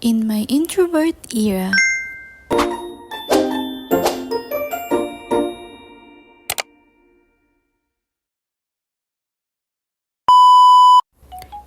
In my introvert era.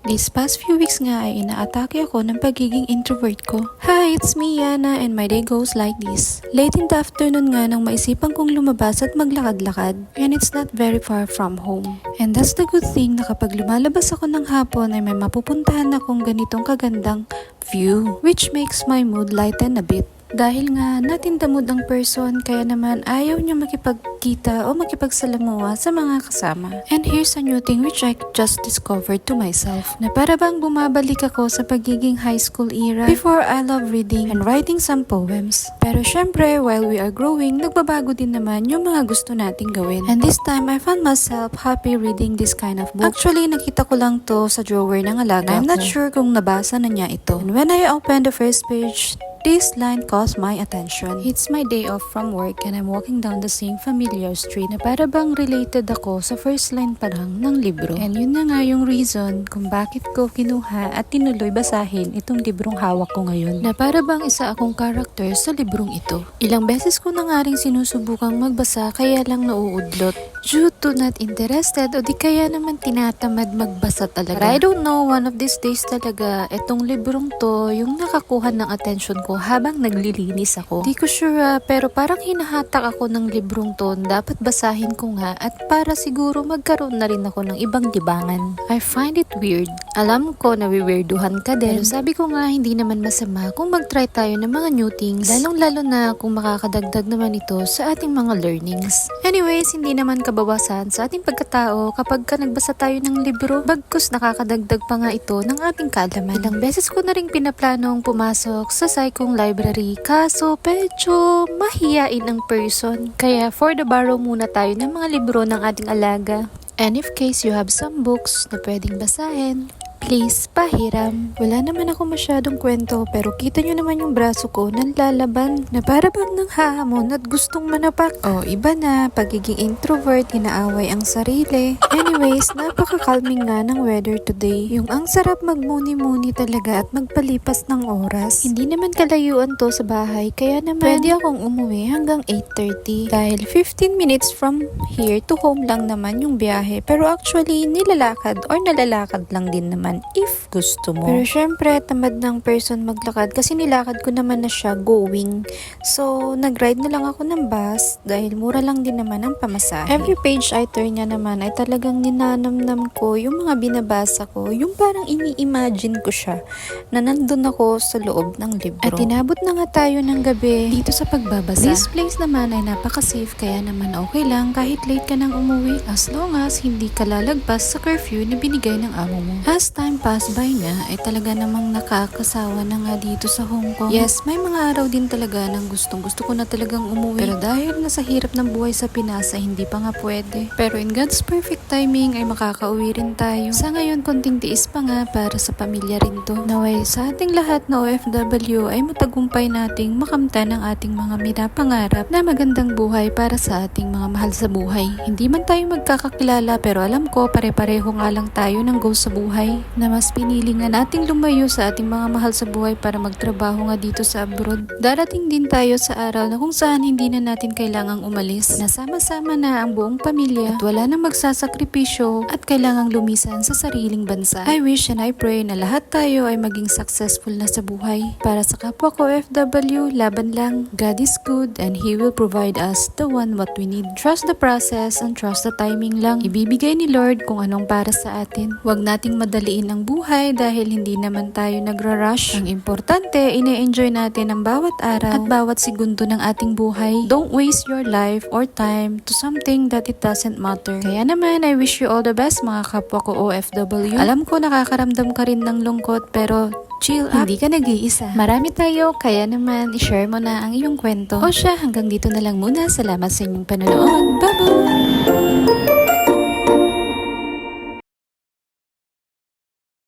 These past few weeks nga ay inaatake ako ng pagiging introvert ko. Hi, it's me Yana and my day goes like this. Late in the afternoon nga nang maisipan kong lumabas at maglakad-lakad, and it's not very far from home. And that's the good thing na kapag lumalabas ako ng hapon ay may mapupuntahan akong ganitong kagandang view, which makes my mood lighten a bit. Dahil nga natin the mood ang person, kaya naman ayaw niya makipagkita o makipagsalamuha sa mga kasama. And here's a new thing which I just discovered to myself, na para bang bumabalik ako sa pagiging high school era. Before, I love reading and writing some poems. Pero syempre, while we are growing, nagbabago din naman yung mga gusto nating gawin. And this time, I found myself happy reading this kind of book. Actually, nakita ko lang to sa drawer ng alaga ko. I'm not sure kung nabasa na niya ito. And when I opened the first page, this line caught my attention. It's my day off from work and I'm walking down the same familiar street na para bang related ako sa first line parang ng libro. And yun na nga yung reason kung bakit ko kinuha at tinuloy basahin itong librong hawak ko ngayon, na para bang isa akong character sa librong ito. Ilang beses ko na nga rin sinusubukang magbasa kaya lang nauudlot due to not interested o di kaya naman tinatamad magbasa talaga. But I don't know, one of these days talaga itong librong to yung nakakuha ng attention ko habang naglilinis ako. Di ko sure pero parang hinahatak ako ng librong to, dapat basahin ko nga at para siguro magkaroon na rin ako ng ibang libangan. I find it weird. Alam ko na wiweirduhan ka din. Pero sabi ko nga hindi naman masama kung mag-try tayo ng mga new things, lalong-lalo na kung makakadagdag naman ito sa ating mga learnings. Anyways, hindi naman kabawasan sa ating pagkatao kapag ka nagbasa tayo ng libro, bagkus nakakadagdag pa nga ito ng ating kaalaman. Ilang beses ko na rin pinaplanong pumasok sa kong library, kaso medyo mahiyain ang person. Kaya for the borrow muna tayo ng mga libro ng ating alaga. And if case you have some books na pwedeng basahin, please, pahiram. Wala naman ako masyadong kwento pero kita nyo naman yung braso ko nanlalaban na para bang nanghahamon at gustong manapak. Oh, iba na, pagiging introvert, inaaway ang sarili. Anyways, napaka-calming nga ng weather today. Yung ang sarap magmuni-muni talaga at magpalipas ng oras. Hindi naman kalayuan to sa bahay kaya naman pwede akong umuwi hanggang 8:30. Dahil 15 minutes from here to home lang naman yung biyahe. Pero actually, nilalakad or nalalakad lang din naman if gusto mo. Pero syempre, tamad ng person maglakad kasi nilakad ko naman na siya going. So, nag-ride na lang ako ng bus dahil mura lang din naman ang pamasahe. Every page I turn niya naman ay talagang ninanamnam ko yung mga binabasa ko, yung parang ini-imagine ko siya na nandun ako sa loob ng libro. At inabot na nga tayo ng gabi dito sa pagbabasa. This place naman ay napaka-safe kaya naman okay lang kahit late ka nang umuwi as long as hindi ka lalagpas sa curfew na binigay ng amo mo. As time pass by nga, ay talaga namang nakakasawa na nga dito sa Hong Kong. Yes, may mga araw din talaga nang gustong-gusto ko na talagang umuwi. Pero dahil nasa hirap ng buhay sa Pinas ay hindi pa nga pwede. Pero in God's perfect timing ay makakauwi rin tayo. Sa ngayon, konting tiis pa nga para sa pamilya rin to. Naway sa ating lahat na OFW ay matagumpay nating makamtan ang ating mga minapangarap na magandang buhay para sa ating mga mahal sa buhay. Hindi man tayo magkakakilala pero alam ko pare-pareho nga lang tayo ng goal sa buhay, na mas pinili nga nating lumayo sa ating mga mahal sa buhay para magtrabaho nga dito sa abroad. Darating din tayo sa araw na kung saan hindi na natin kailangang umalis. Nasama-sama na ang buong pamilya at wala nang magsasakripisyo at kailangang lumisan sa sariling bansa. I wish and I pray na lahat tayo ay maging successful na sa buhay. Para sa kapwa ko FW, laban lang. God is good and He will provide us the one what we need. Trust the process and trust the timing lang. Ibibigay ni Lord kung anong para sa atin. Huwag nating madaliin ang buhay dahil hindi naman tayo nagra-rush. Ang importante, ine-enjoy natin ang bawat araw at bawat segundo ng ating buhay. Don't waste your life or time to something that it doesn't matter. Kaya naman, I wish you all the best mga kapwa ko OFW. Alam ko nakakaramdam ka rin ng lungkot pero chill up, hindi ka nag-iisa. Marami tayo, kaya naman i-share mo na ang iyong kwento. O siya, hanggang dito na lang muna. Salamat sa inyong panonood. Bye-bye!